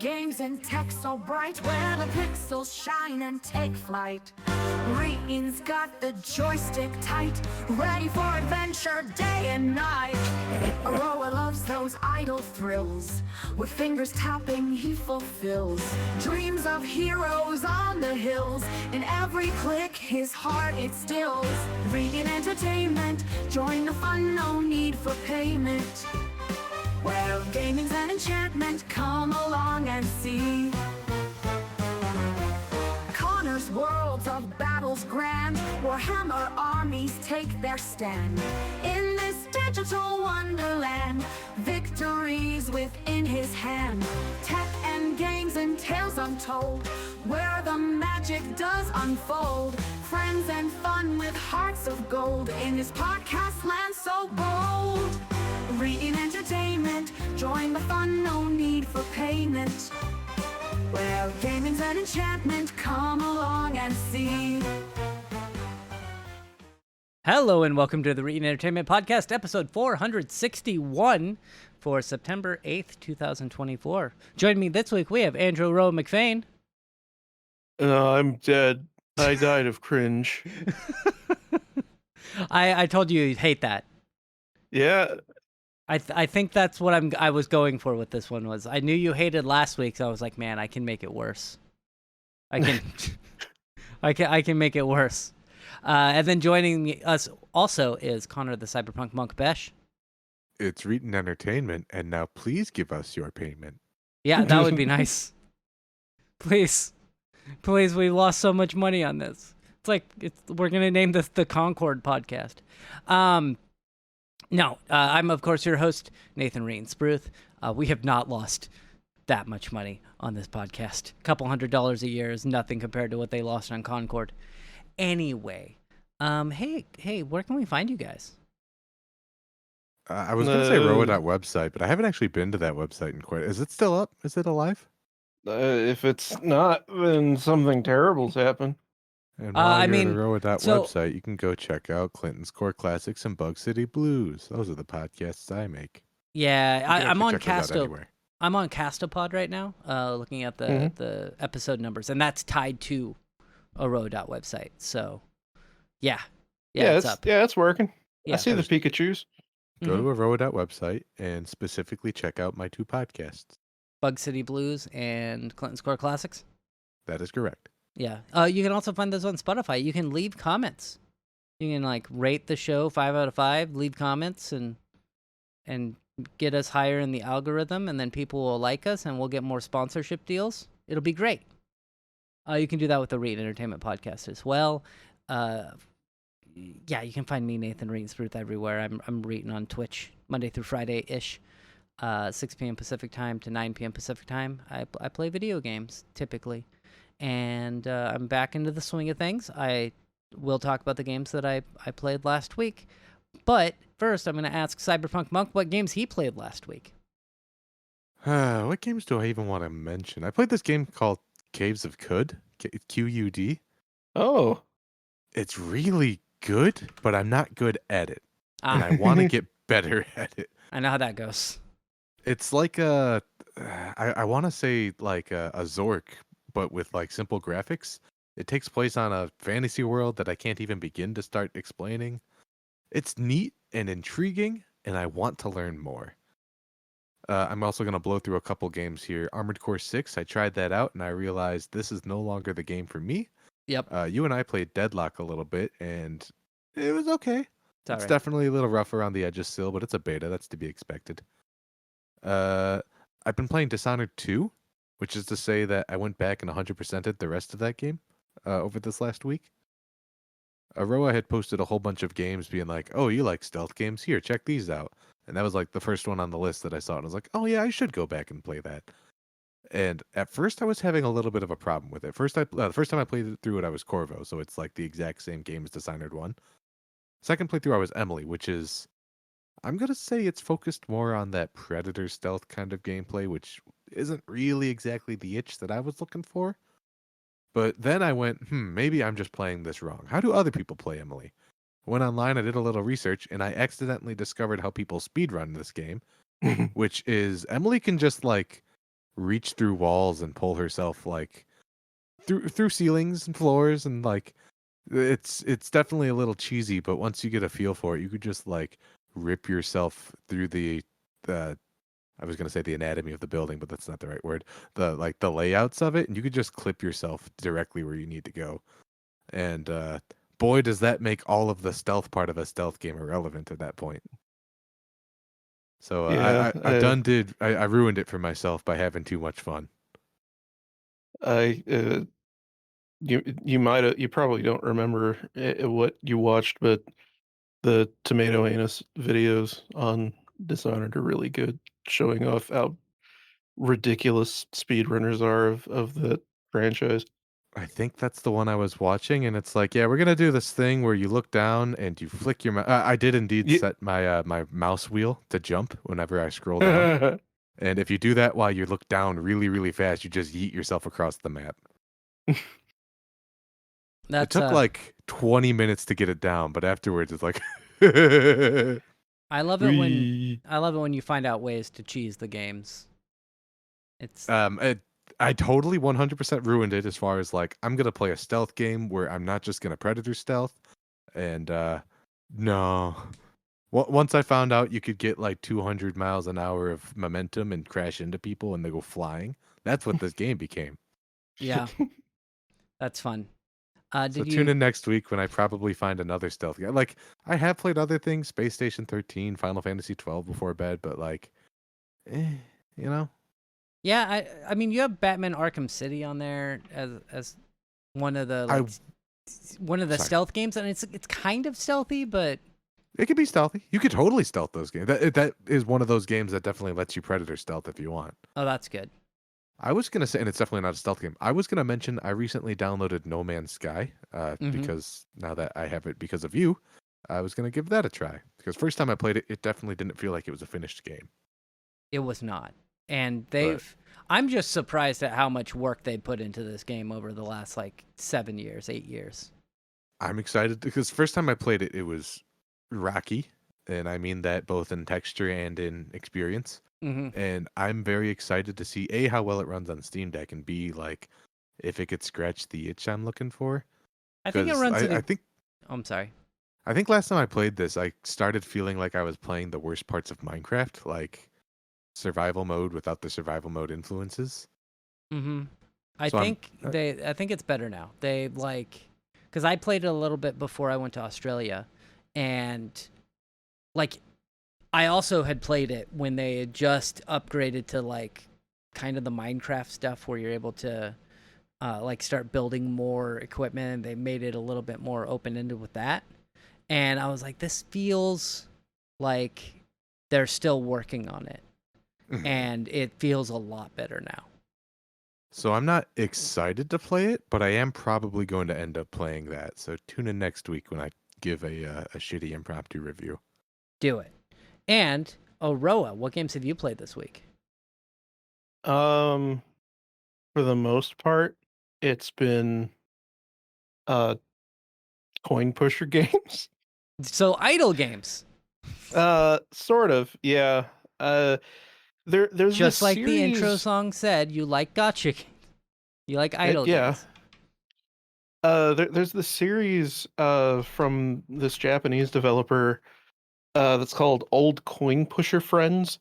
games and tech so bright, where the pixels shine and take flight. Reen's got the joystick tight, ready for adventure day and night. Aroa loves those idle thrills, with fingers tapping he fulfills dreams of heroes on the hills. In every click his heart it stills. Reen Entertainment, join the fun, no need for payment. Well, gaming's an enchantment, come along and see. Connor's worlds of battles grand, Warhammer armies take their stand. In this digital wonderland, victories within his hand. Tech and games and tales untold, where the magic does unfold. Friends and fun with hearts of gold, in his podcast land so bold. Reen Entertainment, join the fun, no need for payment. Well, gaming's an enchantment, come along and see. Hello and welcome to the Reen Entertainment Podcast, episode 461 for September 8th, 2024. Joining me this week, we have Andrew Rowe McFain. I'm dead. I died of cringe. I told you you'd hate that. Yeah. I think that's what I was going for with this one. Was I knew you hated last week, so I was like, man, I can make it worse. I can I can make it worse. And then joining us also is Connor the Cyberpunk Monk Besh. It's Reen Entertainment, and now please give us your payment. Yeah, that would be nice. Please, we lost so much money on this. It's like we're gonna name this the Concord Podcast. No, I'm, of course, your host, Nathan Reen-Spruth. We have not lost that much money on this podcast. A couple $100 a year is nothing compared to what they lost on Concord. Anyway, hey, where can we find you guys? I was going to say Roa.website, but I haven't actually been to that website in quite... Is it still up? Is it alive? If it's not, then something terrible's happened. And while you're at the Roa.website, you can go check out Clinton's Core Classics and Bug City Blues. Those are the podcasts I make. Yeah, I'm on I'm on Castopod right now, looking at the episode numbers, and that's tied to a Roa.website. So, yeah, it's up. Yeah, it's working. Yeah, I see the Pikachus. Go to a Roa.website and specifically check out my two podcasts. Bug City Blues and Clinton's Core Classics. That is correct. Yeah. You can also find those on Spotify. You can leave comments. You can rate the show 5 out of 5, leave comments, and get us higher in the algorithm, and then people will like us, and we'll get more sponsorship deals. It'll be great. You can do that with the Reen Entertainment Podcast as well. Yeah, you can find me, Nathan Reen-Spruth, everywhere. I'm Reetin on Twitch Monday through Friday-ish, 6 p.m. Pacific time to 9 p.m. Pacific time. I play video games typically. And I'm back into the swing of things. I will talk about the games that I played last week. But first, I'm going to ask Cyberpunk Monk what games he played last week. What games do I even want to mention? I played this game called Caves of Qud, Qud. Oh. It's really good, but I'm not good at it. And I want to get better at it. I know how that goes. It's like I want to say like a Zork, but with simple graphics. It takes place on a fantasy world that I can't even begin to start explaining. It's neat and intriguing, and I want to learn more. I'm also going to blow through a couple games here. Armored Core 6, I tried that out, and I realized this is no longer the game for me. Yep. You and I played Deadlock a little bit, and it was okay. It's right. Definitely a little rough around the edges still, but it's a beta. That's to be expected. I've been playing Dishonored 2. Which is to say that I went back and 100%ed the rest of that game over this last week. Roa had posted a whole bunch of games being like, oh, you like stealth games? Here, check these out. And that was the first one on the list that I saw. And I was like, oh, yeah, I should go back and play that. And at first, I was having a little bit of a problem with it. The first time I played through it, I was Corvo. So it's the exact same game as Dishonored 1. Second playthrough, I was Emily, which is... I'm going to say it's focused more on that Predator stealth kind of gameplay, which isn't really exactly the itch that I was looking for. But then I went, maybe I'm just playing this wrong. How do other people play Emily? I went online, I did a little research, and I accidentally discovered how people speedrun this game, which is Emily can just reach through walls and pull herself like through ceilings and floors, and like it's definitely a little cheesy, but once you get a feel for it, you could just like rip yourself through the I was gonna say the anatomy of the building, but that's not the right word. The layouts of it, and you could just clip yourself directly where you need to go. And boy, does that make all of the stealth part of a stealth game irrelevant at that point. So Yeah, I ruined it for myself by having too much fun. I you probably don't remember what you watched, but the tomato anus videos on Dishonored are really good, showing off how ridiculous speedrunners are of that franchise. I think that's the one I was watching, and it's like, yeah, we're gonna do this thing where you look down and you flick your mouse. I did indeed Ye set my mouse wheel to jump whenever I scroll down, and if you do that while you look down really really fast, you just yeet yourself across the map. It That's took like 20 minutes to get it down, but afterwards it's like, I love it when Wee. you find out ways to cheese the games. It's I totally 100% ruined it as far as like I'm gonna play a stealth game where I'm not just gonna predator stealth, and no. Once I found out you could get like 200 miles an hour of momentum and crash into people and they go flying, that's what this game became. yeah, that's fun. So Did tune you? in next week when I probably find another stealth game. Like I have played other things, Space Station 13, Final Fantasy 12 before bed, but like, eh, you know, Yeah, I mean, you have Batman Arkham City on there as one of the I one of the sorry. stealth games, and it's kind of stealthy, but It could be stealthy. You could totally stealth those games. That is one of those games that definitely lets you predator stealth if you want. oh, that's good. I was gonna say, and it's definitely not a stealth game. I was gonna mention I recently downloaded No Man's Sky, Hmm. because now that I have it because of you, I was gonna give that a try. Because first time I played it, it definitely didn't feel like it was a finished game. It was not, and But I'm just surprised at how much work they put into this game over the last like 7 years, 8 years. I'm excited because first time I played it, it was rocky, and I mean that both in texture and in experience. Hmm. And I'm very excited to see A, how well it runs on Steam Deck, and B, like if it could scratch the itch I'm looking for. I think it Because runs in I a. think Oh, I'm sorry. I think last time I played this, I started feeling like I was playing the worst parts of Minecraft, like survival mode without the survival mode influences. Hmm. So I'm I think it's better now. They like, because I played it a little bit before I went to Australia, and like I also had played it when they had just upgraded to like kind of the Minecraft stuff where you're able to like start building more equipment, and they made it a little bit more open ended with that. And I was like, this feels like they're still working on it, and it feels a lot better now. so I'm not excited to play it, but I am probably going to end up playing that. So tune in next week when I give a shitty impromptu review. Do it. And Roa, what games have you played this week? For the most part, it's been uh coin pusher games. So idle games, Sort of, yeah. Uh, there's this just like the intro series. song said, you like gotcha. You like idle Yeah. games. There's this series from this Japanese developer that's called Old Coin Pusher Friends,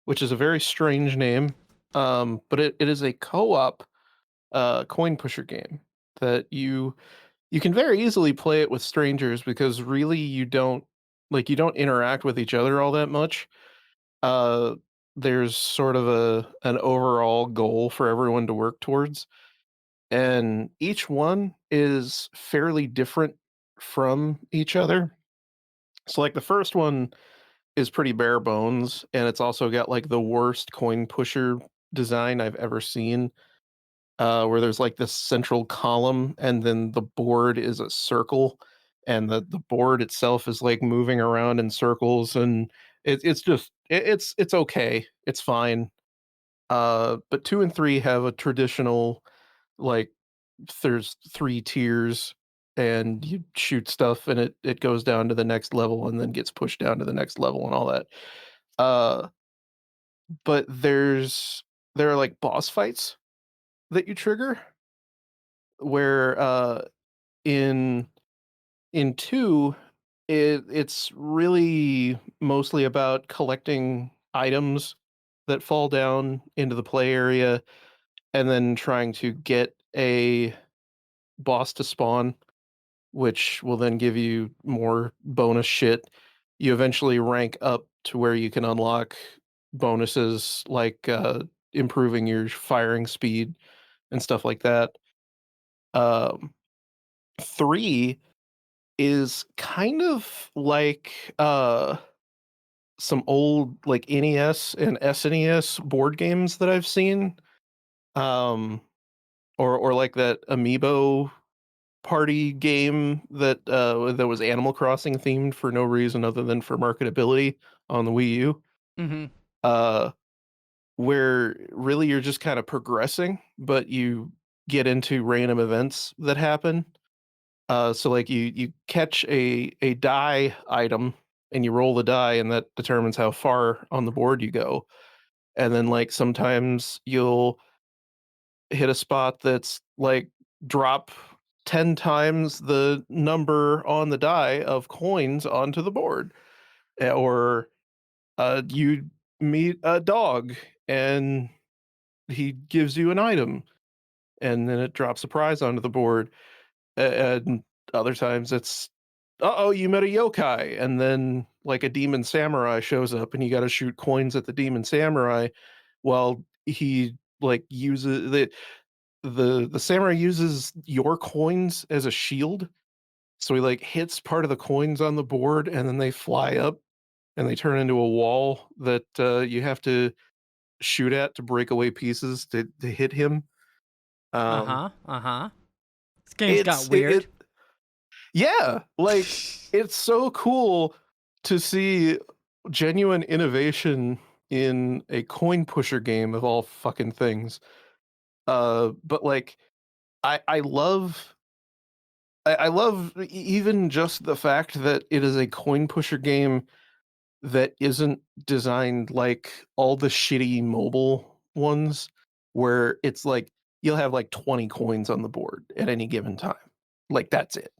which is a very strange name. But it is a co-op coin pusher game that you can very easily play it with strangers because really you don't interact with each other all that much. Uh, there's sort of an overall goal for everyone to work towards, and each one is fairly different from each other. So like the first one is pretty bare bones, and it's also got like the worst coin pusher design I've ever seen. Where there's like this central column, and then the board is a circle, and the board itself is like moving around in circles, and it's just it's okay, it's fine. But 2 and 3 have a traditional, like, there's 3 tiers, and you shoot stuff, and it goes down to the next level and then gets pushed down to the next level and all that. Uh, but there are like boss fights that you trigger where in in 2 it's really mostly about collecting items that fall down into the play area and then trying to get a boss to spawn, which will then give you more bonus shit. You eventually rank up to where you can unlock bonuses like improving your firing speed and stuff like that. Um, 3 is kind of like some old like NES and SNES board games that I've seen. Um, or like that Amiibo party game that was Animal Crossing themed for no reason other than for marketability on the Wii U. Mm-hmm. Uh, where really you're just kind of progressing, but you get into random events that happen. So like you catch a die item and you roll the die, and that determines how far on the board you go. And then like sometimes you'll hit a spot that's like drop 10 times the number on the die of coins onto the board. Or you meet a dog and he gives you an item and then it drops a prize onto the board. And other times it's, uh-oh, you met a yokai, and then like a demon samurai shows up and you got to shoot coins at the demon samurai while he like uses the samurai uses your coins as a shield. So he like hits part of the coins on the board and then they fly up and they turn into a wall that you have to shoot at to break away pieces to hit him. Um, Uh-huh. Uh-huh. This game's got it's it weird. Yeah, like it's so cool to see genuine innovation in a coin pusher game of all fucking things. But like I love I love even just the fact that it is a coin pusher game that isn't designed like all the shitty mobile ones where it's like you'll have like 20 coins on the board at any given time. Like that's it.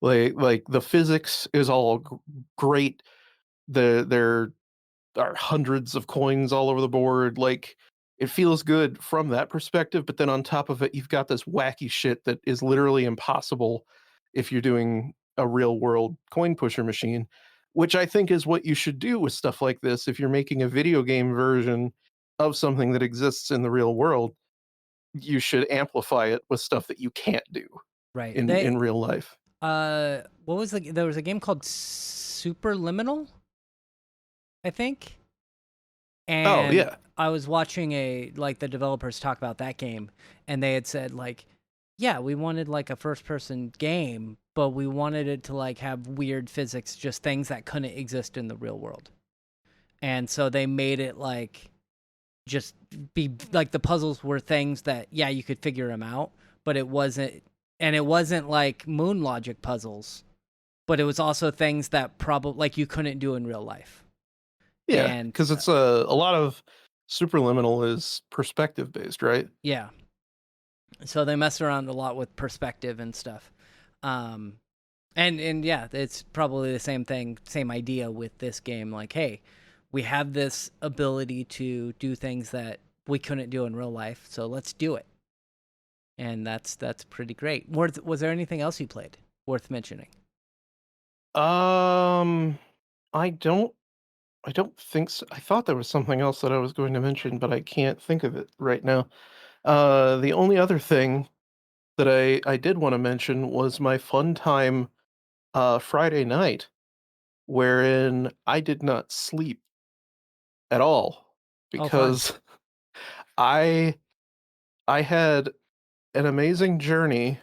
Like the physics is all great. There are hundreds of coins all over the board. Like it feels good from that perspective, but then on top of it, you've got this wacky shit that is literally impossible if you're doing a real world coin pusher machine, which I think is what you should do with stuff like this. If you're making a video game version of something that exists in the real world, you should amplify it with stuff that you can't do Right. in real life. What was there was a game called Superliminal, I think. Oh And yeah. I was watching the developers talk about that game, and they had said like, yeah, we wanted like a first person game, but we wanted it to like have weird physics, just things that couldn't exist in the real world. And so they made it like just be like the puzzles were things that yeah, you could figure them out, but it wasn't like moon logic puzzles, but it was also things that probably like you couldn't do in real life. Yeah, And because it's a lot of superliminal is perspective based, right? yeah, so they mess around a lot with perspective and stuff. Um, and yeah, it's probably the same thing, same idea with this game. Like, hey, we have this ability to do things that we couldn't do in real life, so let's do it. And that's pretty great. Was there anything else you played worth mentioning? Um, I don't I don't think so. I thought there was something else that I was going to mention, but I can't think of it right now. The only other thing that I did want to mention was my fun time Friday night, wherein I did not sleep at all Oh, fun. because I I had an amazing journey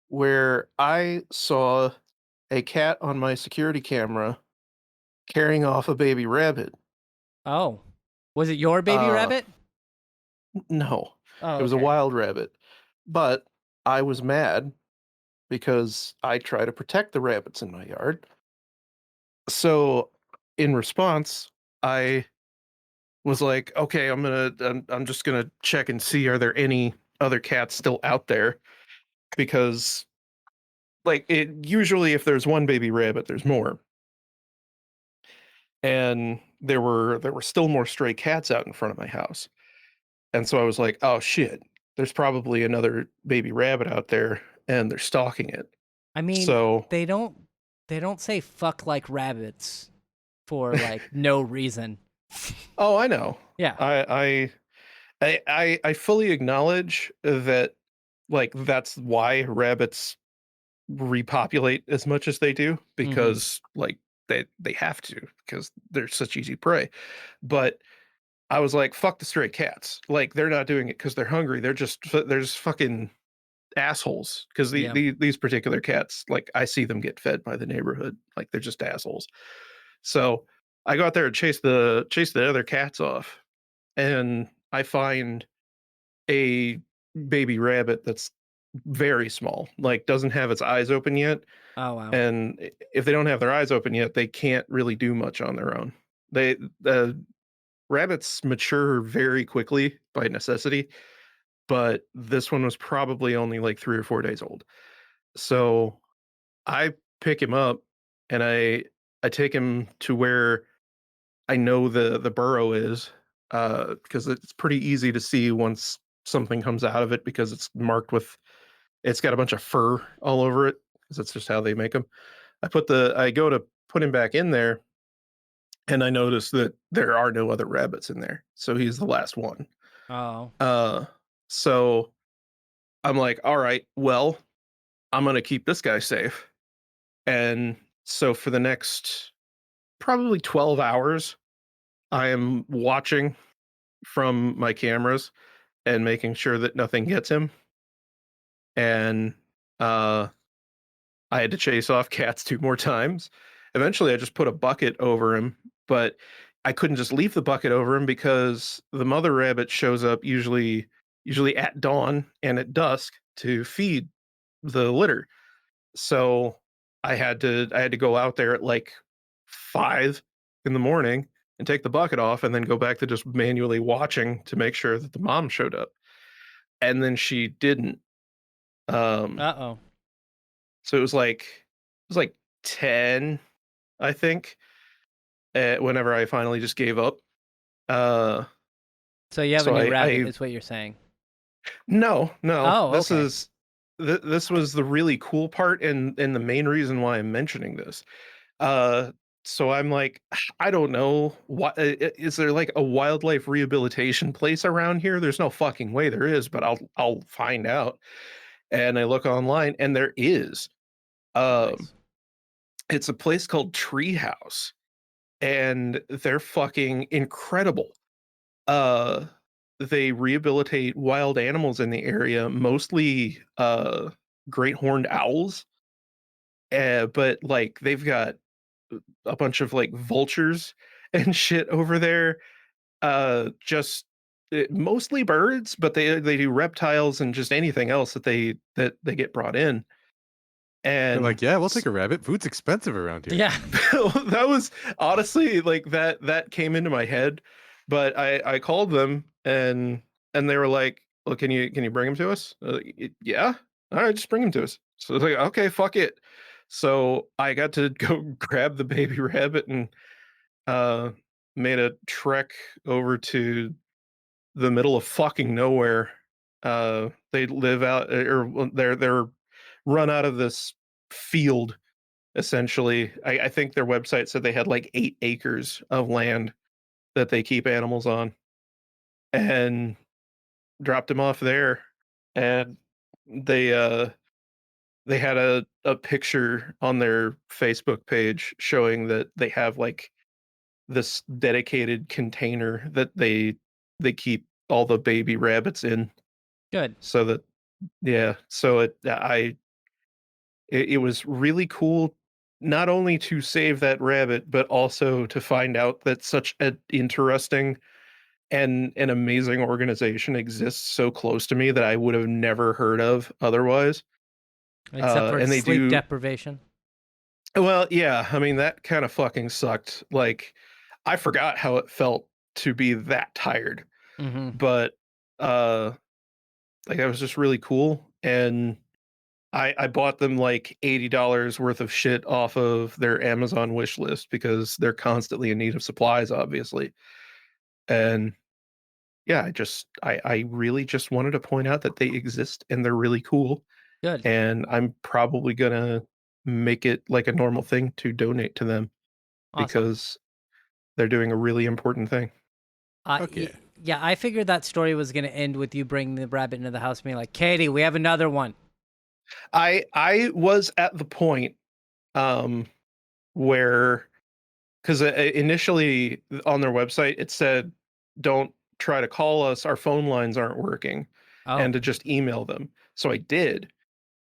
where I saw a cat on my security camera carrying off a baby rabbit. Oh, was it your baby Uh, rabbit? no, Oh, it was a okay. wild rabbit, but I was mad because I try to protect the rabbits in my yard. So, in response, I was like, okay, I'm just gonna check and see, are there any other cats still out there? Because like it usually, if there's one baby rabbit, there's more. And there were still more stray cats out in front of my house. And so I was like, oh shit, there's probably another baby rabbit out there and they're stalking it. I mean, So they don't say fuck like rabbits for like no reason. oh, I know. Yeah. I fully acknowledge that like that's why rabbits repopulate as much as they do Mhm. because like they have to because they're such easy prey. But I was like, fuck the stray cats. Like they're not doing it because they're hungry. They're just fucking assholes. Because Yeah. these particular cats, like I see them get fed by the neighborhood. Like they're just assholes. So I go out there and chase the other cats off, and I find a baby rabbit that's very small, like doesn't have its eyes open yet. Oh wow. And if they don't have their eyes open yet, they can't really do much on their own. The rabbits mature very quickly by necessity, but this one was probably only like 3 or 4 days old. So I pick him up and I take him to where I know the burrow is, because it's pretty easy to see once something comes out of it because it's marked with it's got a bunch of fur all over it because that's just how they make them. I go to put him back in there and I notice that there are no other rabbits in there. So he's the last one. Oh. Uh so I'm like, all right, well, I'm gonna keep this guy safe. And so for the next probably 12 hours, I am watching from my cameras and making sure that nothing gets him. And uh I had to chase off cats 2 more times. Eventually, I just put a bucket over him, but I couldn't just leave the bucket over him because the mother rabbit shows up usually at dawn and at dusk to feed the litter. So I had to go out there at like 5 in the morning and take the bucket off and then go back to just manually watching to make sure that the mom showed up. And then she didn't. Um, Uh-oh. so it was like 10, I think, whenever I finally just gave up. Uh, So you have a so new rabbit, I is what you're saying. no, Oh, this okay. is this was the really cool part and the main reason why I'm mentioning this. Uh, so I'm like, I don't know what is there like a wildlife rehabilitation place around here? There's no fucking way there is, but I'll find out. And I look online, and there is. Um, Nice. it's a place called Treehouse, and they're fucking incredible. Uh, they rehabilitate wild animals in the area, mostly great horned owls. But like they've got a bunch of like vultures and shit over there. Just mostly birds, but they do reptiles and just anything else that they get brought in. They're And like, yeah, we'll take a rabbit. Food's expensive around here. Yeah. that was honestly like that came into my head, but I called them and they were like, "Well, can you bring him to us?" Yeah, all right, just bring him to us. So it's like, okay, fuck it. So I got to go grab the baby rabbit and uh made a trek over to the middle of fucking nowhere. They live out or well, they're run out of this field essentially. I think their website said they had like 8 acres of land that they keep animals on, and dropped them off there. And they they had a picture on their Facebook page showing that they have like this dedicated container that they keep all the baby rabbits in Good. so that yeah so it was really cool not only to save that rabbit but also to find out that such an interesting and an amazing organization exists so close to me that I would have never heard of otherwise. Except for And they sleep do deprivation. well, yeah, I mean that kind of fucking sucked. Like I forgot how it felt to be that tired. Mm-hmm. But like that was just really cool, and I bought them like $80 worth of shit off of their Amazon wish list because they're constantly in need of supplies, obviously. And yeah, I really just wanted to point out that they exist and they're really cool. Good. And I'm probably gonna make it like a normal thing to donate to them Awesome. because they're doing a really important thing. Okay. Yeah, I figured that story was going to end with you bringing the rabbit into the house and being like, Katie, we have another one. I was at the point um where because initially on their website it said don't try to call us, our phone lines aren't working, Oh, and to just email them. So I did,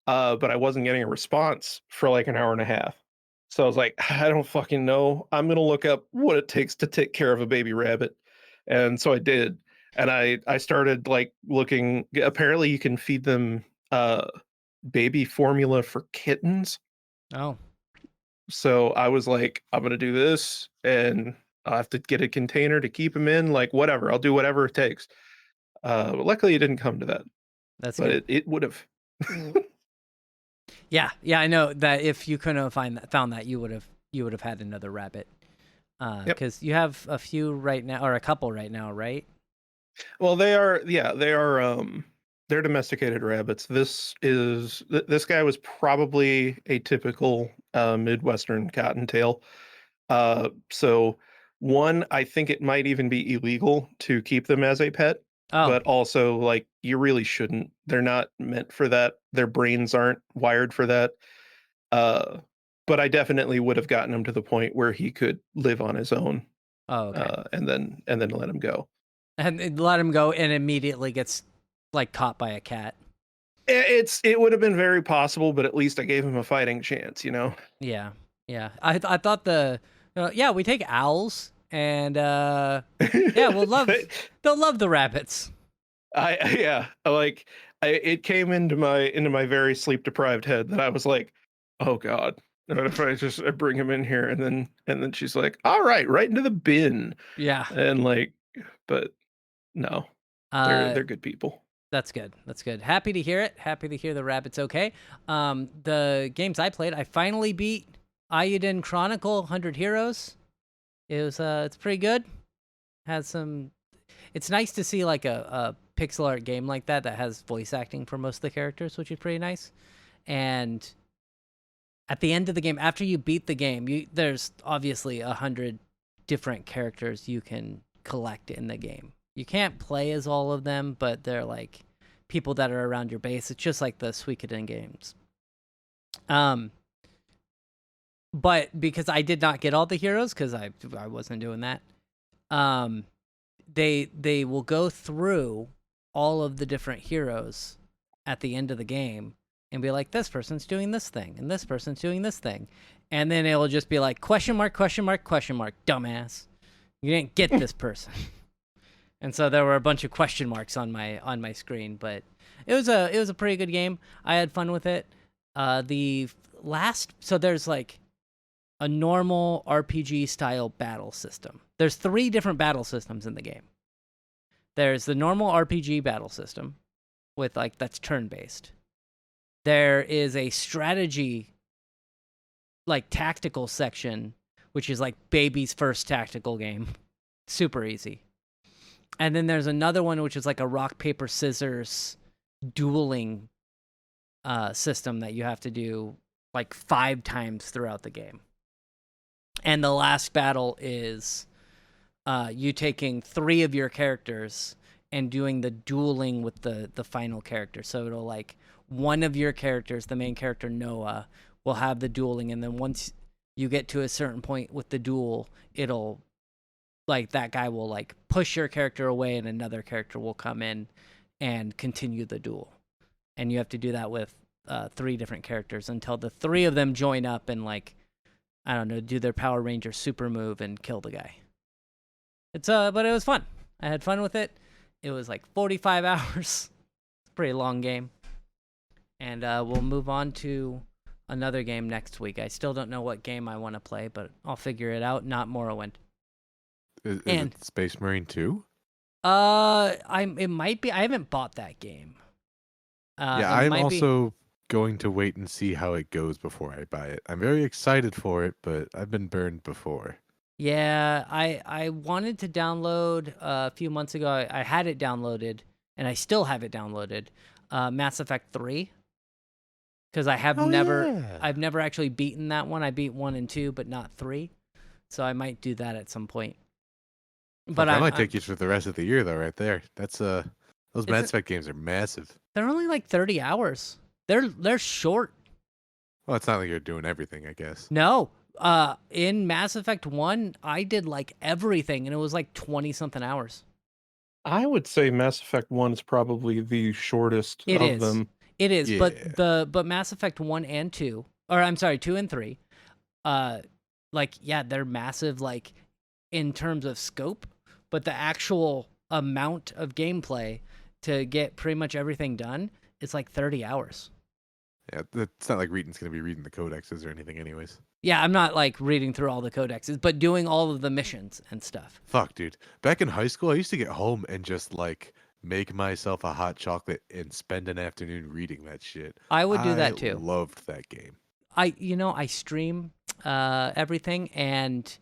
but I wasn't getting a response for like an hour and a half. So I was like, I don't fucking know. I'm gonna look up what it takes to take care of a baby rabbit, and so I did. And I started like looking. Apparently, you can feed them baby formula for kittens. oh, So I was like, I'm gonna do this, and I have to get a container to keep them in. Like whatever, I'll do whatever it takes. But luckily, it didn't come to that, that's but good. it would have. Yeah, I know that if you couldn't have found that, you would have had another rabbit. Yep. Because you have a few right now, or a couple right now, right? Well, they are. Yeah, they are. They're domesticated rabbits. This guy was probably a typical Midwestern cottontail. So one, I think it might even be illegal to keep them as a pet, Oh, but also like you really shouldn't. They're not meant for that. Their brains aren't wired for that. Uh, but I definitely would have gotten him to the point where he could live on his own, okay. and then let him go. And let him go, and immediately gets like caught by a cat. It would have been very possible, but at least I gave him a fighting chance, you know. Yeah, I thought yeah, we take owls, and yeah, But they'll love the rabbits. yeah, it came into my very sleep deprived head that I was like, oh god, what if I bring him in here, and then she's like, all right into the bin, Yeah. and like, but no, Uh, they're good people. That's good. That's good. Happy to hear it. Happy to hear the rabbit's okay. The games I played, I finally beat Ayuden Chronicle 100 Heroes. It's pretty good. Has some. It's nice to see like a pixel art game like that has voice acting for most of the characters, which is pretty nice. And at the end of the game, after you beat the game, there's obviously 100 different characters you can collect in the game. You can't play as all of them, but they're like people that are around your base. It's just like the Suikoden games. But because I did not get all the heroes, because I wasn't doing that, they will go through all of the different heroes at the end of the game and be like, this person's doing this thing, and this person's doing this thing. And then it'll just be like, question mark, question mark, question mark, dumbass. You didn't get this person. And so there were a bunch of question marks on my screen, but it was a pretty good game. I had fun with it. So there's like a normal RPG style battle system. There's 3 different battle systems in the game. There's the normal RPG battle system with like that's turn based. There is a strategy like tactical section, which is like baby's first tactical game. Super easy. And then there's another one which is like a rock paper scissors dueling system that you have to do like 5 times throughout the game. And the last battle is you taking 3 of your characters and doing the dueling with the final character. So it'll like one of your characters, the main character Noah, will have the dueling, and then once you get to a certain point with the duel, it'll like that guy will like push your character away, and another character will come in and continue the duel. And you have to do that with 3 different characters until the 3 of them join up and like, I don't know, do their Power Ranger super move and kill the guy. But it was fun. I had fun with it. It was like 45 hours. It's a pretty long game. And we'll move on to another game next week. I still don't know what game I want to play, but I'll figure it out. Not Morrowind. Is And it Space Marine 2? it might be. I haven't bought that game. Yeah, It I'm might be. also going to wait and see how it goes before I buy it. I'm very excited for it, but I've been burned before. Yeah, I wanted to download a few months ago. I had it downloaded, and I still have it downloaded. Mass Effect 3, because Oh yeah. I've never actually beaten that one. I beat 1 and 2, but not 3. So I might do that at some point. But Fuck, that might I'm take you for the rest of the year though, right there. That's those Mass it's Effect games are massive. they're only like 30 hours. They're short. Well, it's not like you're doing everything, I guess. No. In Mass Effect 1, I did like everything and it was like 20 something hours. I would say Mass Effect 1 is probably the shortest It of is. them. It is, Yeah. but Mass Effect 1 and 2, or I'm sorry, 2 and 3, uh like yeah, they're massive like in terms of scope, but the actual amount of gameplay to get pretty much everything done is like 30 hours. Yeah, it's not like Reeton's gonna be reading the codexes or anything anyways. Yeah, I'm not like reading through all the codexes, but doing all of the missions and stuff. Fuck, dude. Back in high school, I used to get home and just like make myself a hot chocolate and spend an afternoon reading that shit. I would do that I too. loved that game. I stream everything, and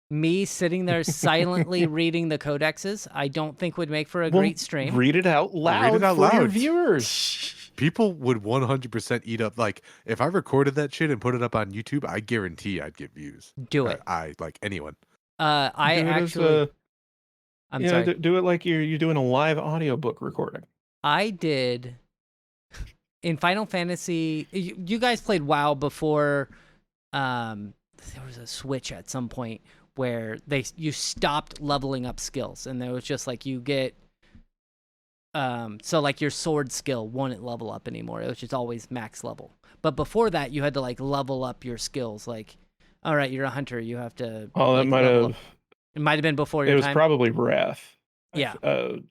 me sitting there silently reading the codexes, I don't think would make for a Well, great stream. read it out loud Read it out for your loud. viewers. People would 100% eat up. Like, if I recorded that shit and put it up on YouTube, I guarantee I'd get views. Do it. I like anyone. I do it actually, as I'm you know, sorry. do it like you're doing a live audiobook recording. I did in Final Fantasy. You guys played WoW before. There was a switch at some point where you stopped leveling up skills, and there was just like you get. So like your sword skill wouldn't level up anymore. It was just always max level. But before that, you had to like level up your skills. Like, all right, you're a hunter. You have to. Oh, that like, might level have. up. It might have been before It your was time. probably Wrath. Yeah.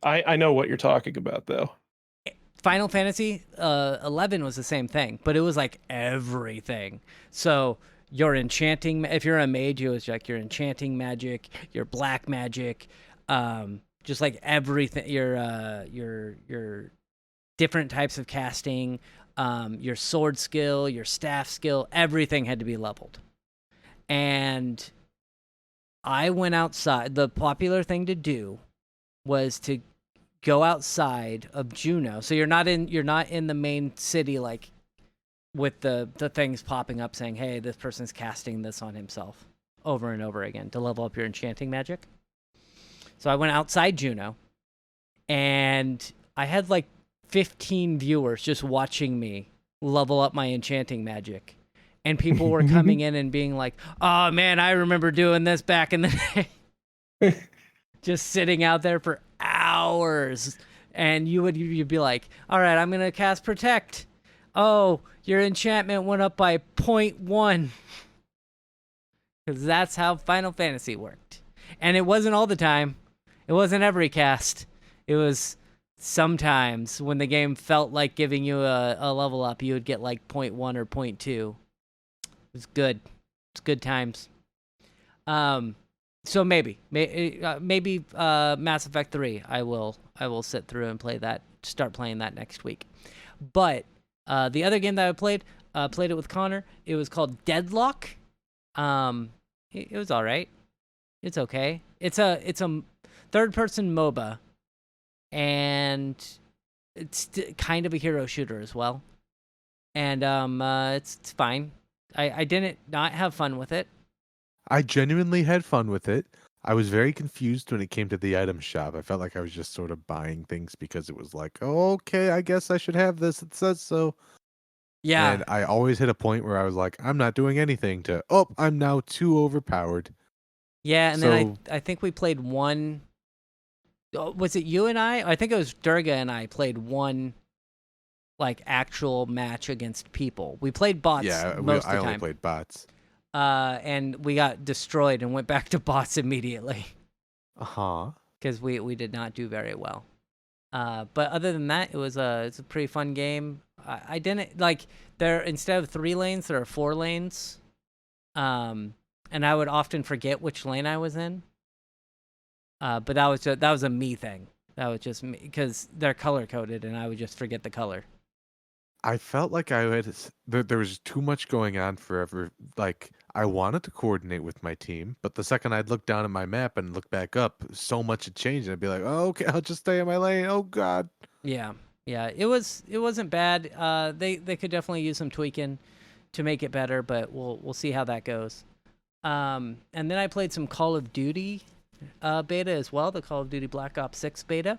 I know what you're talking about though. Final Fantasy 11 was the same thing, but it was like everything. So your enchanting, if you're a mage, it was like your enchanting magic, your black magic, just like everything. Your different types of casting, your sword skill, your staff skill, everything had to be leveled. And I went outside. The popular thing to do was to go outside of Juneau. So you're not in the main city like with the things popping up saying, "Hey, this person's casting this on himself," over and over again to level up your enchanting magic. So I went outside Juneau, and I had like 15 viewers just watching me level up my enchanting magic. And people were coming in and being like, "Oh man, I remember doing this back in the day." Just sitting out there for hours, and you'd be like, "All right, I'm gonna cast Protect. Oh, your enchantment went up by 0.1." Because that's how Final Fantasy worked. And it wasn't all the time. It wasn't every cast. It was sometimes when the game felt like giving you a level up, you would get like 0.1 or 0.2. It was good. It's good times. So maybe Mass Effect 3. I will sit through and start playing that next week. But the other game that I played it with Connor. It was called Deadlock. It was all right. It's okay. It's a third-person MOBA, and it's kind of a hero shooter as well. And it's fine. I didn't not have fun with it. I genuinely had fun with it. I was very confused when it came to the item shop. I felt like I was just sort of buying things because it was like, oh, okay, I guess I should have this. It says so. Yeah. And I always hit a point where I was like, I'm not doing anything to, oh, I'm now too overpowered. Yeah, and then I think we played one. Was it you and I? I think it was Durga and I played one, like, actual match against people. We played bots most of the time. I only played bots. And we got destroyed and went back to bots immediately. Uh-huh. Because we did not do very well. But other than that, it's a pretty fun game. I didn't, like, instead of 3 lanes, there are 4 lanes. And I would often forget which lane I was in. But that was a me thing. That was just me because they're color coded, and I would just forget the color. I felt like there was too much going on forever. Like I wanted to coordinate with my team, but the second I'd look down at my map and look back up, so much had changed. And I'd be like, "Oh, okay, I'll just stay in my lane." Oh God. Yeah, yeah. It wasn't bad. They could definitely use some tweaking to make it better, but we'll see how that goes. And then I played some Call of Duty beta as well, the Call of Duty Black Ops 6 beta.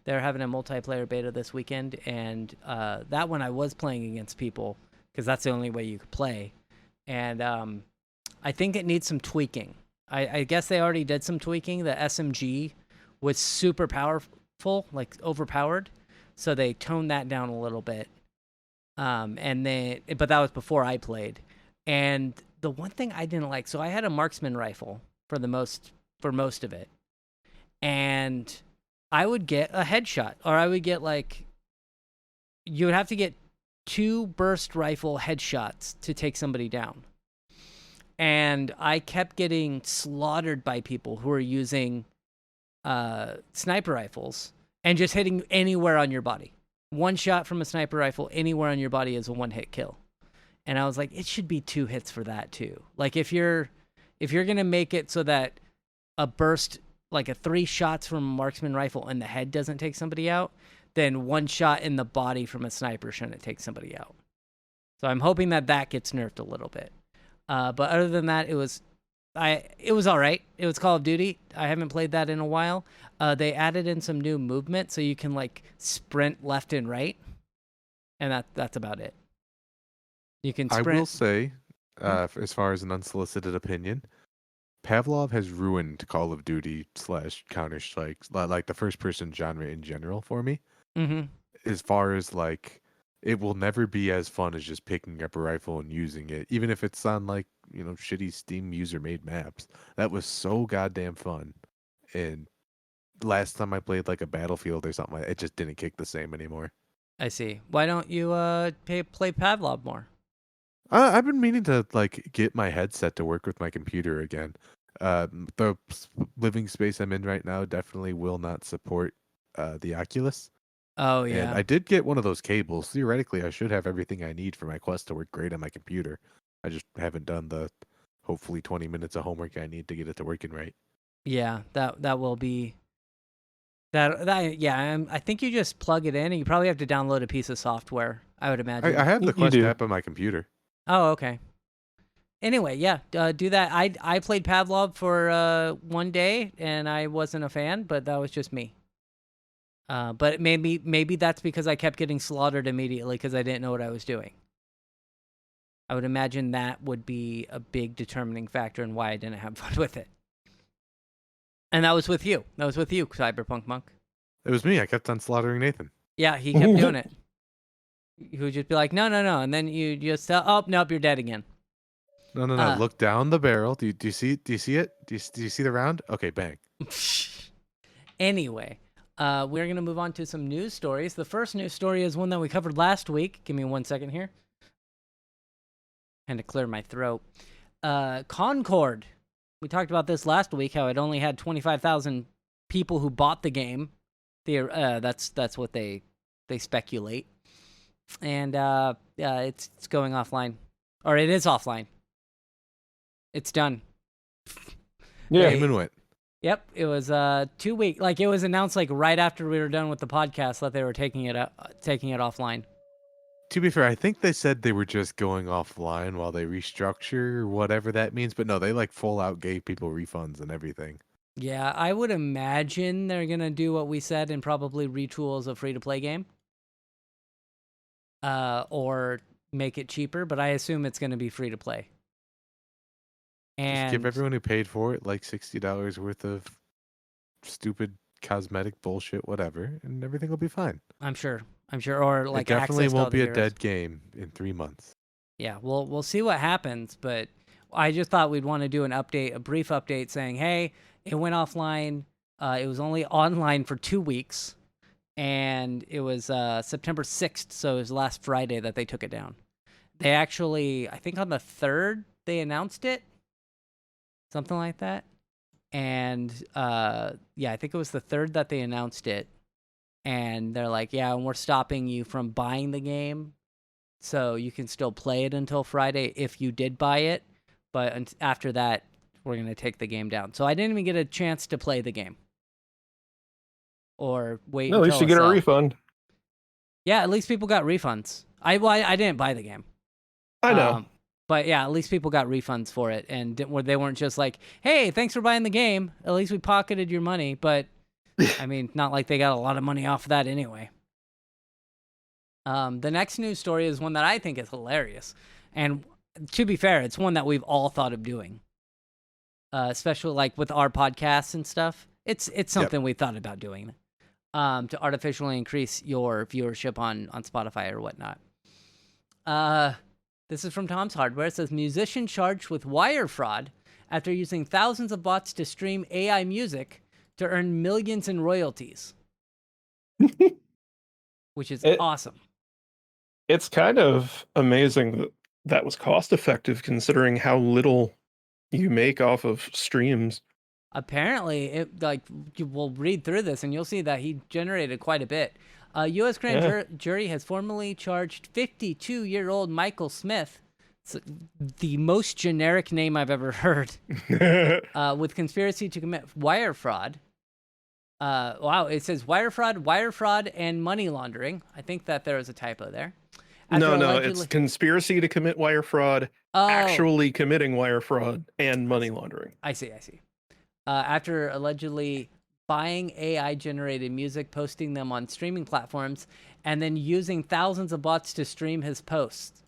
They're having a multiplayer beta this weekend, and that one I was playing against people because that's the only way you could play. And I think it needs some tweaking. I guess they already did some tweaking. The SMG was super powerful, like overpowered, so they toned that down a little bit. But that was before I played. And the one thing I didn't like, so I had a marksman rifle for most of it, and I would get a headshot, or I would get you would have to get 2 burst rifle headshots to take somebody down. And I kept getting slaughtered by people who were using sniper rifles and just hitting anywhere on your body. One shot from a sniper rifle anywhere on your body is a 1-hit kill. And I was like, it should be 2 hits for that too. Like if you're gonna make it so that a burst, like a 3 shots from a marksman rifle in the head doesn't take somebody out, then 1 shot in the body from a sniper shouldn't take somebody out. So I'm hoping that gets nerfed a little bit. But other than that, it was all right. It was Call of Duty. I haven't played that in a while. They added in some new movement, so you can sprint left and right, and that's about it. You can sprint. I will say, as far as an unsolicited opinion, Pavlov has ruined Call of Duty / Counter-Strike, like the first-person genre in general for me. Mm-hmm. As far as it will never be as fun as just picking up a rifle and using it, even if it's on shitty Steam user-made maps. That was so goddamn fun. And last time I played a Battlefield or something, it just didn't kick the same anymore. I see. Why don't you play Pavlov more? I've been meaning to get my headset to work with my computer again. The living space I'm in right now definitely will not support the Oculus. Oh yeah. And I did get one of those cables. Theoretically, I should have everything I need for my Quest to work great on my computer. I just haven't done the hopefully 20 minutes of homework I need to get it to working right. Yeah, that will be that yeah. I think you just plug it in, and you probably have to download a piece of software, I would imagine. I have the Quest app on my computer. Oh, okay. Anyway, yeah, do that. I played Pavlov for 1 day, and I wasn't a fan, but that was just me. But maybe that's because I kept getting slaughtered immediately because I didn't know what I was doing. I would imagine that would be a big determining factor in why I didn't have fun with it. And that was with you. Cyberpunk Monk. It was me. I kept on slaughtering Nathan. Yeah, he kept doing it. He would just be like, no, and then you just oh nope, you're dead again. No. Look down the barrel. Do you see it? Do you see the round? Okay, bang. Anyway, we're gonna move on to some news stories. The first news story is one that we covered last week. Give me 1 second here. And to clear my throat. Concord. We talked about this last week. How it only had 25,000 people who bought the game. That's what they speculate. And it's going offline, or it is offline. It's done. Yeah. Came and went. Yep, it was 2 weeks. It was announced right after we were done with the podcast that they were taking it offline. To be fair, I think they said they were just going offline while they restructure, whatever that means. But no, they full out gave people refunds and everything. Yeah, I would imagine they're gonna do what we said and probably retool as a free-to-play game. Or make it cheaper, but I assume it's gonna be free-to-play. And just give everyone who paid for it $60 worth of stupid cosmetic bullshit, whatever, and everything will be fine. I'm sure. Or it definitely access to all won't the be a heroes. dead game in 3 months. Yeah, we'll see what happens, but I just thought we'd want to do a brief update saying, hey, it went offline. It was only online for 2 weeks, and it was September 6th, so it was last Friday that they took it down. They actually, I think on the 3rd, they announced it. Something like that. And yeah, I think it was the 3rd that they announced it. And they're like, yeah, and we're stopping you from buying the game, so you can still play it until Friday if you did buy it. But after that, we're going to take the game down. So I didn't even get a chance to play the game or wait No, at least until you a get a sale. refund. Yeah, at least people got refunds. I didn't buy the game. I know. But yeah, at least people got refunds for it, and they weren't just like, "Hey, thanks for buying the game. At least we pocketed your money." But I mean, not like they got a lot of money off of that anyway. The next news story is one that I think is hilarious, and to be fair, it's one that we've all thought of doing, especially like with our podcasts and stuff. It's something we thought about doing, to artificially increase your viewership on Spotify or whatnot. This is from Tom's Hardware. It says, musician charged with wire fraud after using thousands of bots to stream AI music to earn millions in royalties. Which is awesome. It's kind of amazing that that was cost effective considering how little you make off of streams. Apparently, you will read through this and you'll see that he generated quite a bit. A U.S. grand jury has formally charged 52-year-old Michael Smith, the most generic name I've ever heard, with conspiracy to commit wire fraud. Wow, it says wire fraud, and money laundering. I think that there is a typo there. No, it's conspiracy to commit wire fraud, actually committing wire fraud, and money laundering. I see. After allegedly buying AI-generated music, posting them on streaming platforms, and then using thousands of bots to stream his posts.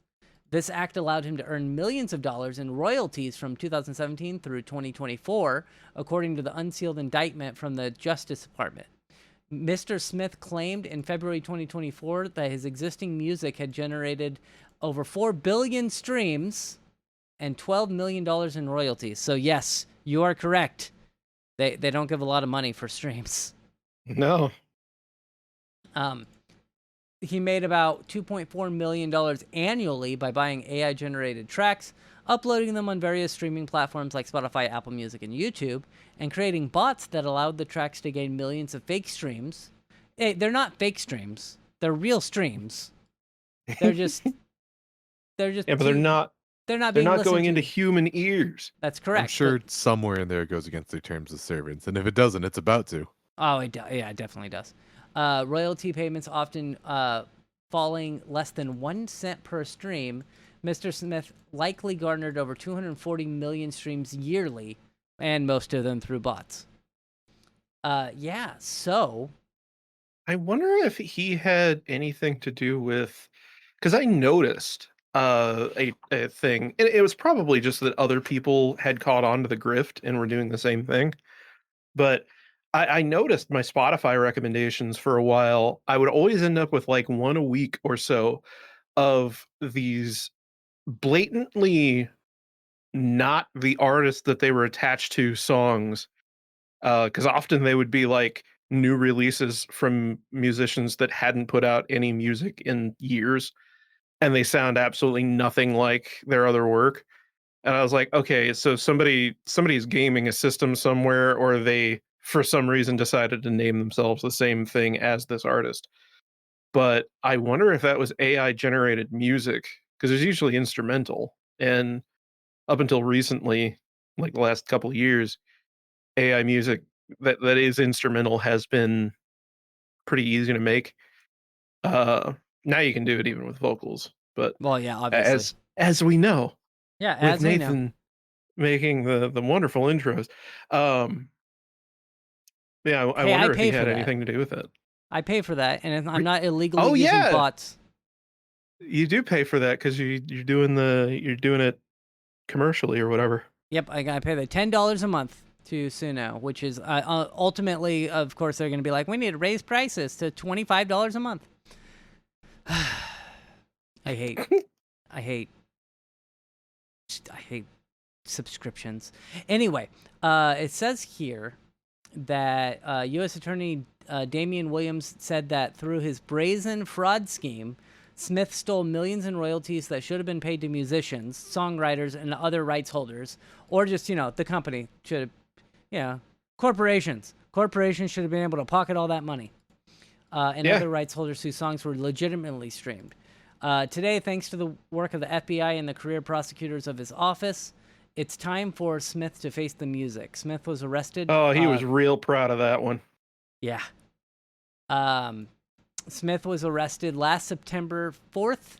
This act allowed him to earn millions of dollars in royalties from 2017 through 2024, according to the unsealed indictment from the Justice Department. Mr. Smith claimed in February 2024 that his existing music had generated over 4 billion streams and $12 million in royalties. So yes, you are correct. They don't give a lot of money for streams. No. He made about $2.4 million annually by buying AI-generated tracks, uploading them on various streaming platforms like Spotify, Apple Music, and YouTube, and creating bots that allowed the tracks to gain millions of fake streams. Hey, they're not fake streams. They're real streams. They're just yeah, but they're not going into human ears. That's correct. I'm sure somewhere in there it goes against their terms of service, and if it doesn't, it's about to. Oh, it definitely does. Royalty payments often falling less than 1 cent per stream. Mr. Smith likely garnered over 240 million streams yearly, and most of them through bots. So I wonder if he had anything to do with, because I noticed a thing. It was probably just that other people had caught on to the grift and were doing the same thing. But I noticed my Spotify recommendations for a while. I would always end up with like one a week or so of these blatantly not the artist that they were attached to songs. Because often they would be like new releases from musicians that hadn't put out any music in years, and they sound absolutely nothing like their other work. And I was like, okay, so somebody's gaming a system somewhere, or they for some reason decided to name themselves the same thing as this artist. But I wonder if that was AI generated music, because it's usually instrumental. And up until recently, like the last couple of years, AI music that is instrumental has been pretty easy to make. Now you can do it even with vocals, but well, yeah, obviously, as we know, yeah, with as Nathan making the wonderful intros, yeah, I wonder if he had anything to do with it. I pay for that, and I'm not illegally using bots. You do pay for that because you're doing it commercially or whatever. Yep, I pay the $10 a month to Suno, which is ultimately, of course, they're going to be like, we need to raise prices to $25 a month. I hate subscriptions. Anyway, it says here that U.S. Attorney Damian Williams said that through his brazen fraud scheme, Smith stole millions in royalties that should have been paid to musicians, songwriters, and other rights holders, or just, the company should have, Yeah. Corporations should have been able to pocket all that money. And Yeah. other rights holders whose songs were legitimately streamed. Today, thanks to the work of the FBI and the career prosecutors of his office, it's time for Smith to face the music. Smith was arrested. Oh, he was real proud of that one. Yeah. Smith was arrested last September 4th,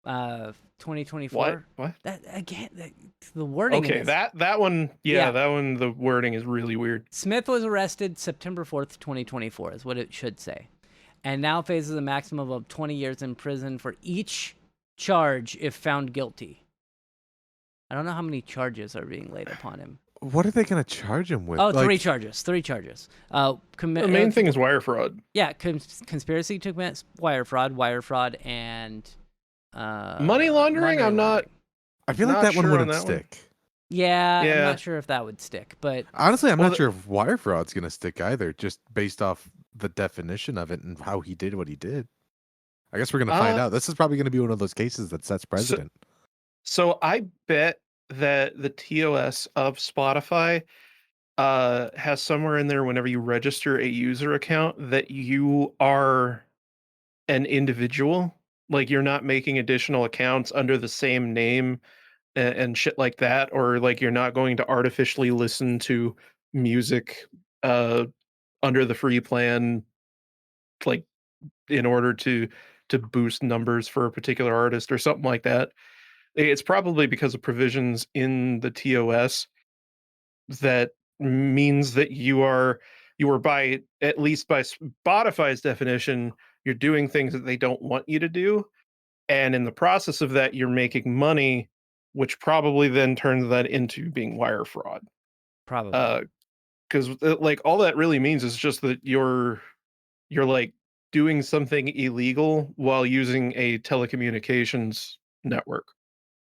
2024. What? That again, the wording. Okay, in this. that one. Yeah, Yeah. that one. The wording is really weird. Smith was arrested September 4th, 2024, is what it should say, and now faces a maximum of 20 years in prison for each charge if found guilty. I don't know how many charges are being laid upon him. What are they going to charge him with? Oh, Like, three charges. The main thing is wire fraud. Yeah, conspiracy to commit wire fraud, and Money laundering. I'm not. I feel like Not that one sure on wouldn't that one. stick. Yeah, I'm Yeah. not sure if that would stick, but Honestly, I'm Well, not sure if wire fraud's going to stick either, just based off the definition of it and how he did what he did. I guess we're going to find out. This is probably going to be one of those cases that sets precedent. So I bet that the TOS of Spotify has somewhere in there whenever you register a user account that you are an individual. Like you're not making additional accounts under the same name and shit like that, or like you're not going to artificially listen to music under the free plan, like in order to boost numbers for a particular artist or something like that. It's probably because of provisions in the TOS that means that you are by, at least by Spotify's definition, you're doing things that they don't want you to do, and in the process of that you're making money, which probably then turns that into being wire fraud. probably. Because like all that really means is just that you're like doing something illegal while using a telecommunications network.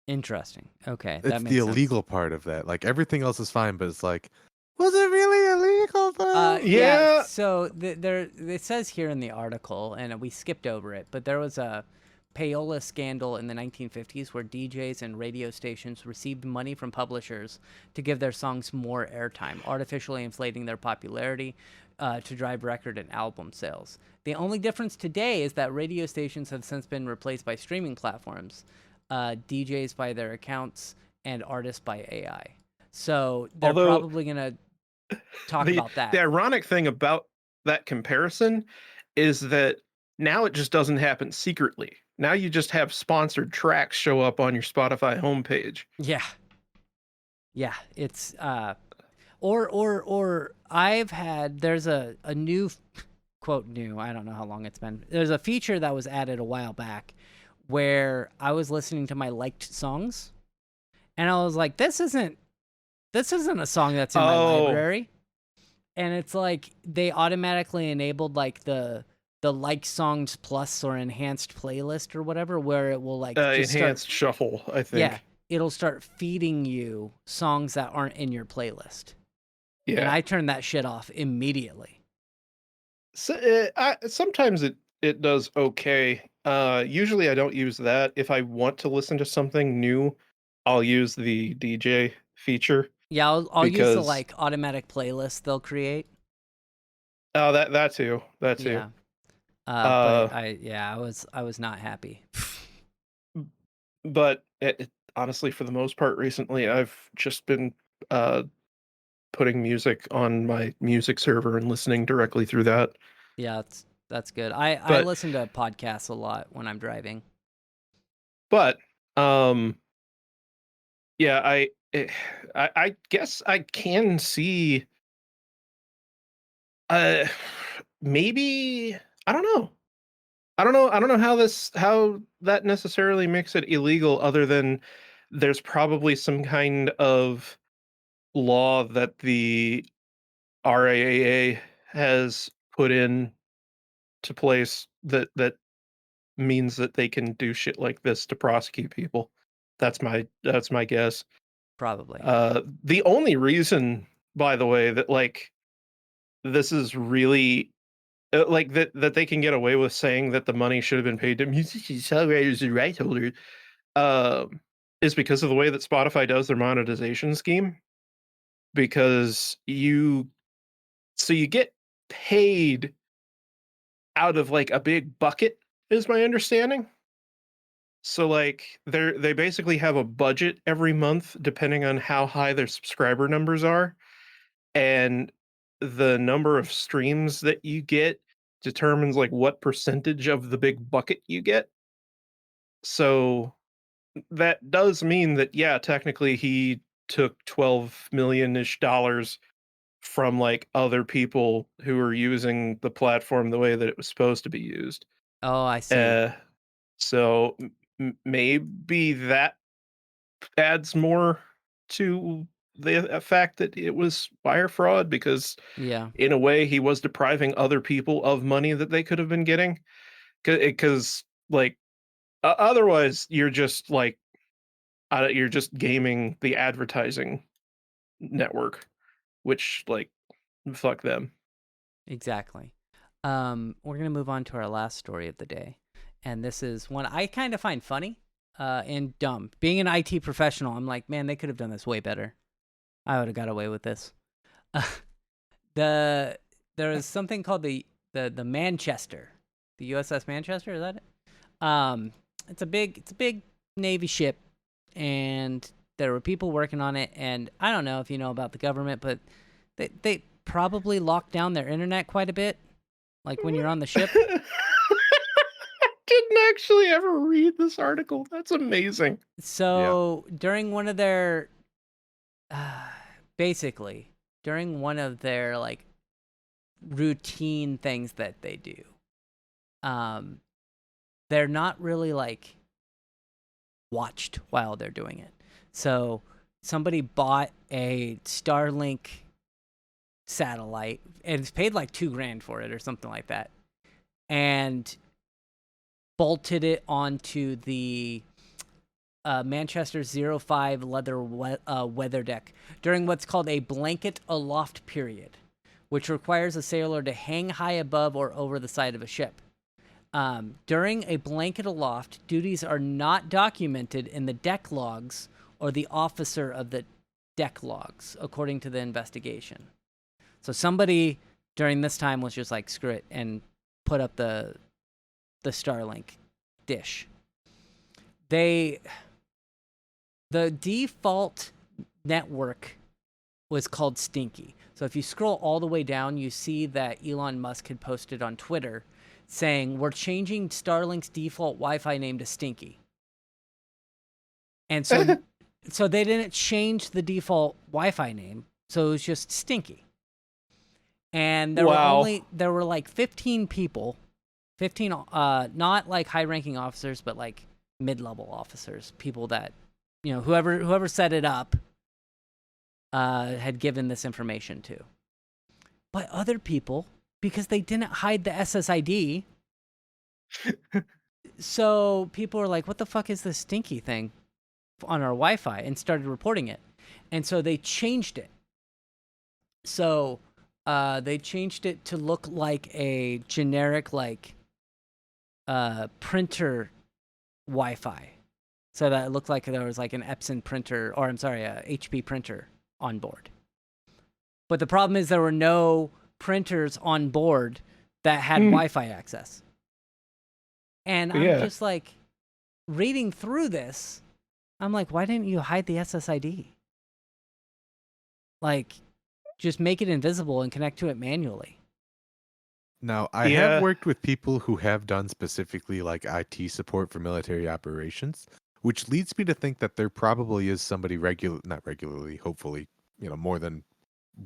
Interesting. Okay, that It's makes the sense. illegal part of that. Like, everything else is fine, but it's like, was it really illegal, though? Yeah. So there, it says here in the article, and we skipped over it, but there was a payola scandal in the 1950s where DJs and radio stations received money from publishers to give their songs more airtime, artificially inflating their popularity to drive record and album sales. The only difference today is that radio stations have since been replaced by streaming platforms, DJs by their accounts, and artists by AI. So they're Although- probably going to talk the, about that. the ironic thing about that comparison is that now it just doesn't happen secretly. Now you just have sponsored tracks show up on your Spotify homepage. Yeah. Yeah, it's or I've had, there's a new, quote new, I don't know how long it's been. There's a feature that was added a while back where I was listening to my liked songs and I was like, this isn't a song that's in my library. And it's like they automatically enabled like the like songs plus or enhanced playlist or whatever, where it will like just Enhanced shuffle, I think. yeah, it'll start feeding you songs that aren't in your playlist. Yeah. And I turned that shit off immediately. So, sometimes it does okay. Usually I don't use that. If I want to listen to something new, I'll use the DJ feature. Yeah, I'll use the Because- like automatic playlist they'll create. Oh, that too. That too. Yeah. But I was not happy. But honestly, for the most part, recently I've just been putting music on my music server and listening directly through that. Yeah, that's good. I But- listen to podcasts a lot when I'm driving. But yeah, I guess I can see maybe I don't know. I don't know how that necessarily makes it illegal, other than there's probably some kind of law that the RAAA has put in to place that means that they can do shit like this to prosecute people. That's my guess. Probably. The only reason, by the way, that like this is really like that they can get away with saying that the money should have been paid to musicians, songwriters, and right holders, is because of the way that Spotify does their monetization scheme. because you get paid out of like a big bucket, is my understanding. So like they basically have a budget every month depending on how high their subscriber numbers are, and the number of streams that you get determines like what percentage of the big bucket you get. So that does mean that, yeah, technically he took 12 million-ish dollars from like other people who are using the platform the way that it was supposed to be used. Oh, I see. Uh, so maybe that adds more to the fact that it was wire fraud, because Yeah, in a way he was depriving other people of money that they could have been getting, because like otherwise you're just like you're just gaming the advertising network, which like fuck them. exactly. We're gonna move on to our last story of the day, and this is one I kind of find funny, and dumb. Being an IT professional, I'm like, man, they could have done this way better. I would have got away with this. There is something called the Manchester, the USS Manchester. Is that it? It's a big Navy ship, and there were people working on it. And I don't know if you know about the government, but they probably locked down their internet quite a bit, like when you're on the ship. Didn't actually ever read this article. That's amazing. So during one of their, basically during one of their like routine things that they do, um, they're not really like watched while they're doing it. So somebody bought a Starlink satellite and it's paid like $2,000 for it or something like that, and bolted it onto the Manchester 05 leather weather deck during what's called a blanket aloft period, which requires a sailor to hang high above or over the side of a ship. During a blanket aloft, duties are not documented in the deck logs or the officer of the deck logs, according to the investigation. So somebody during this time was just like, screw it, and put up the Starlink dish. The default network was called Stinky. So if you scroll all the way down, you see that Elon Musk had posted on Twitter saying, we're changing Starlink's default Wi-Fi name to Stinky. And so they didn't change the default Wi-Fi name, so it was just Stinky. And there were like 15 people, 15 not like high-ranking officers, but like mid-level officers, people that, you know, whoever set it up had given this information to. But other people, because they didn't hide the SSID, so people were like, what the fuck is this Stinky thing on our Wi-Fi, and started reporting it. And so they changed it. So they changed it to look like a generic like printer Wi-Fi. So that it looked like there was like an Epson printer, or I'm sorry, a HP printer on board. But the problem is there were no printers on board that had Wi-Fi access. And I'm just like, reading through this, I'm like, why didn't you hide the SSID? Like, just make it invisible and connect to it manually. Now, I have worked with people who have done specifically like IT support for military operations, which leads me to think that there probably is somebody not regularly, hopefully, you know, more than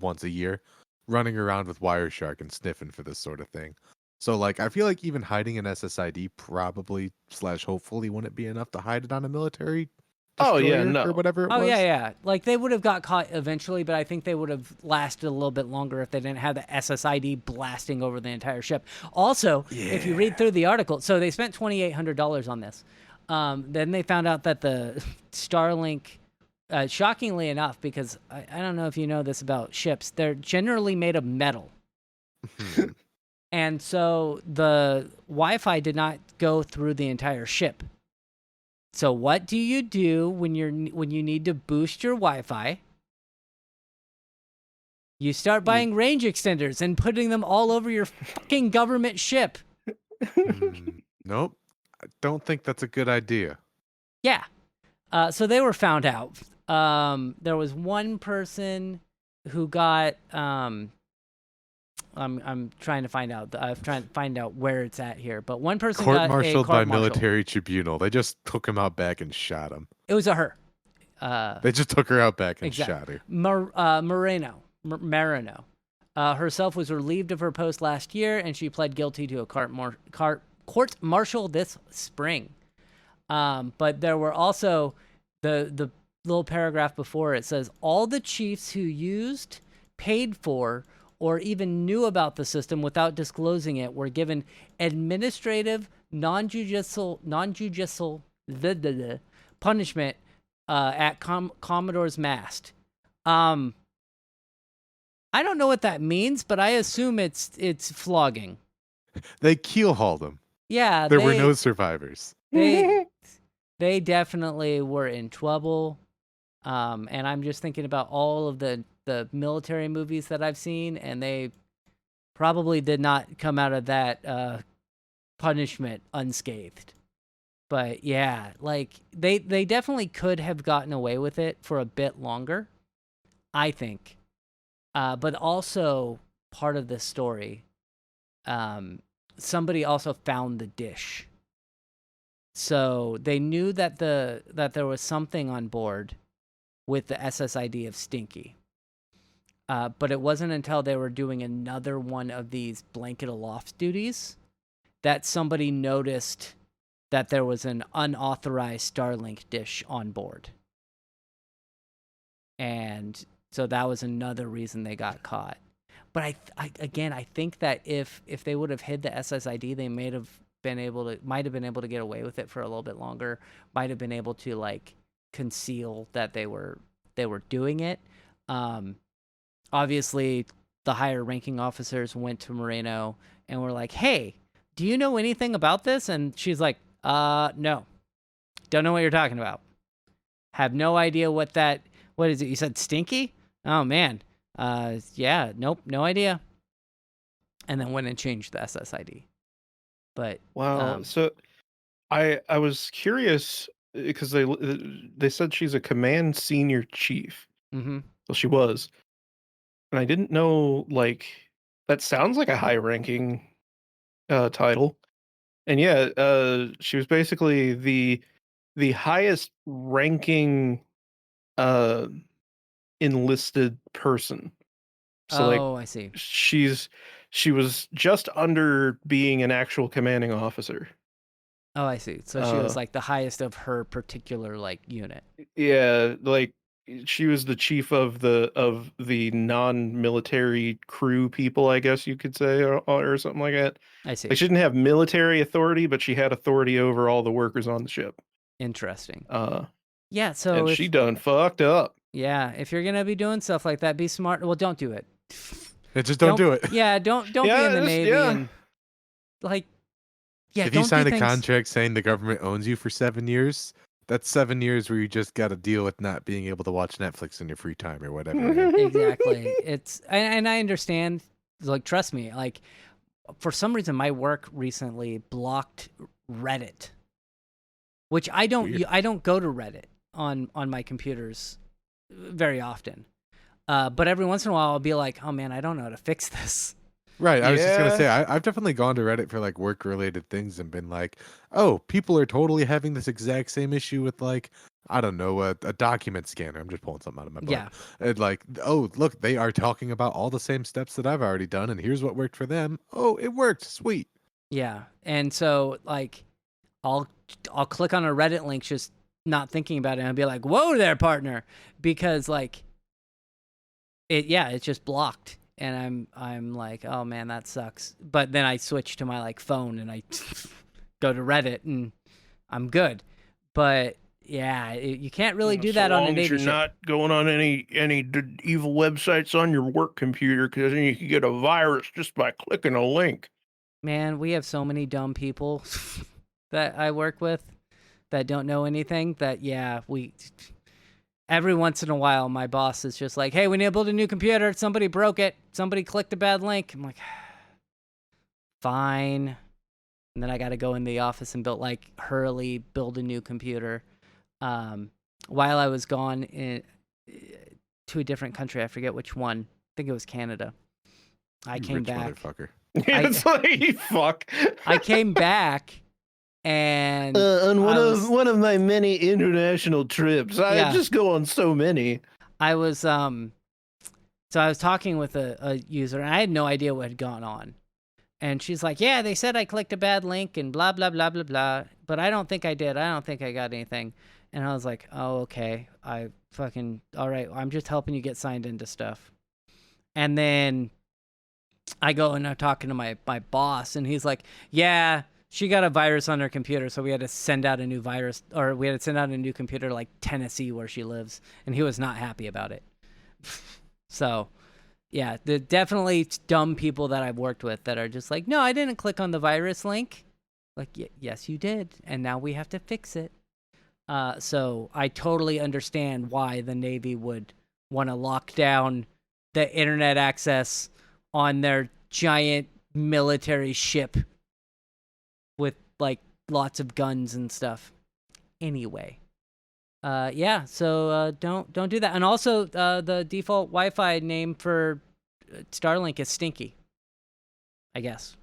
once a year, running around with Wireshark and sniffing for this sort of thing. So, like, I feel like even hiding an SSID probably / hopefully wouldn't be enough to hide it on a military destroyer or whatever it was. Oh, yeah. Like, they would have got caught eventually, but I think they would have lasted a little bit longer if they didn't have the SSID blasting over the entire ship. Also, if you read through the article, so they spent $2,800 on this. Then they found out that the Starlink, shockingly enough, because I don't know if you know this about ships, they're generally made of metal. And so the Wi-Fi did not go through the entire ship. So what do you do when you need to boost your Wi-Fi? You start buying range extenders and putting them all over your fucking government ship. Nope. I don't think that's a good idea. Yeah. So they were found out. There was one person who got. I'm trying to find out. I'm trying to find out where it's at here. But one person got Court-martialed by court-martialed. military tribunal. They just took him out back and shot him. It was a her. They just took her out back and Exactly. shot her. Marino. Herself was relieved of her post last year, and she pled guilty to a court-martial this spring. But there were also the little paragraph before it says all the chiefs who used, paid for, or even knew about the system without disclosing it were given administrative, non-judicial punishment at Commodore's mast. I don't know what that means, but I assume it's flogging. They keel-hauled him. Yeah, There were no survivors. They definitely were in trouble. And I'm just thinking about all of the military movies that I've seen, and they probably did not come out of that punishment unscathed. But yeah, like they definitely could have gotten away with it for a bit longer, I think. But also part of this story, somebody also found the dish. So they knew that there was something on board with the SSID of Stinky. But it wasn't until they were doing another one of these blanket aloft duties that somebody noticed that there was an unauthorized Starlink dish on board. And so that was another reason they got caught. But I think that if they would have hid the SSID, they might have been able to get away with it for a little bit longer. Might have been able to like conceal that they were doing it. Obviously, the higher ranking officers went to Moreno and were like, "Hey, do you know anything about this?" And she's like, no, don't know what you're talking about. Have no idea what is it? You said Stinky? Oh man, yeah, nope, no idea." And then went and changed the SSID. But Wow. So I was curious because they said she's a command senior chief. mm-hmm. Well, she was, and I didn't know. Like that sounds like a high-ranking title. And yeah, she was basically the highest ranking enlisted person. So like I see. she was just under being an actual commanding officer. Oh, I see. So she was like the highest of her particular like unit. Yeah, like she was the chief of the non-military crew people, I guess you could say, or something like that. I see. Like she didn't have military authority, but she had authority over all the workers on the ship. Interesting. Uh, Yeah. So and she done fucked up. yeah, if you're gonna be doing stuff like that, be smart. Well, don't do it. Just don't do it. Yeah, don't be Yeah, in the just- Navy yeah. and like. Yeah, If don't you sign do a things... contract saying the government owns you for 7 years, that's 7 years where you just got to deal with not being able to watch Netflix in your free time or whatever. Exactly. It's and I understand. Like, trust me. Like, for some reason, my work recently blocked Reddit, which I don't. Weird. I don't go to Reddit on my computers very often. But every once in a while, I'll be like, "Oh man, I don't know how to fix this." Right. I was just going to Yeah. say, I've definitely gone to Reddit for like work related things and been like, oh, people are totally having this exact same issue with like, I don't know, a document scanner. I'm just pulling something out of my butt. Yeah. And like, oh, look, they are talking about all the same steps that I've already done. And here's what worked for them. Oh, it worked. Sweet. Yeah, and so like, I'll click on a Reddit link, just not thinking about it, and I'll be like, "Whoa there, partner," because like, it's just blocked. And I'm like, oh man, that sucks. But then I switch to my like phone and I go to Reddit and I'm good. But yeah, you can't really do that on a Navy You're ship. not going on any evil websites on your work computer, because then you can get a virus just by clicking a link. Man, we have so many dumb people that I work with that don't know anything. That every once in a while, my boss is just like, hey, we need to build a new computer. Somebody broke it. Somebody clicked a bad link. I'm like, fine. And then I got to go in the office and build a new computer. While I was gone to a different country, I forget which one. I think it was Canada. I You came rich back. motherfucker. It's like fuck. I came back and On I one of my many international trips, I Yeah. just go on so many. I was so I was talking with a user and I had no idea what had gone on. And she's like, yeah, they said I clicked a bad link and blah, blah, blah, blah, blah. But I don't think I did. I don't think I got anything. And I was like, oh, okay. All right. I'm just helping you get signed into stuff. And then I go and I'm talking to my boss and he's like, yeah, she got a virus on her computer. So we had to send out a new computer to like Tennessee where she lives. And he was not happy about it. So yeah, the definitely dumb people that I've worked with that are just like, no, I didn't click on the virus link. Like, yes, you did. And now we have to fix it. So I totally understand why the Navy would want to lock down the internet access on their giant military ship with like lots of guns and stuff. Anyway. Yeah, so don't do that. And also, the default Wi-Fi name for Starlink is Stinky, I guess.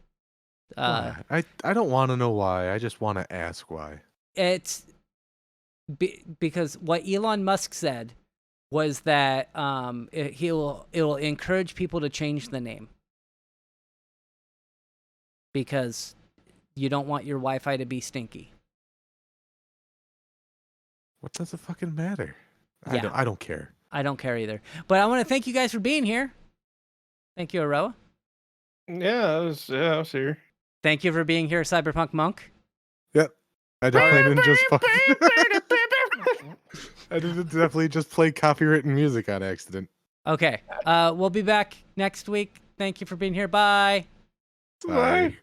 Why? I don't want to know why. I just want to ask why. It's because what Elon Musk said was that it will encourage people to change the name because you don't want your Wi-Fi to be stinky. What does it fucking matter? Yeah. I don't care. I don't care either. But I want to thank you guys for being here. Thank you, Aroa. Yeah, I was here. Thank you for being here, Cyberpunk Monk. Yep. I definitely didn't just I didn't definitely just play copywritten music on accident. Okay. We'll be back next week. Thank you for being here. Bye. Bye.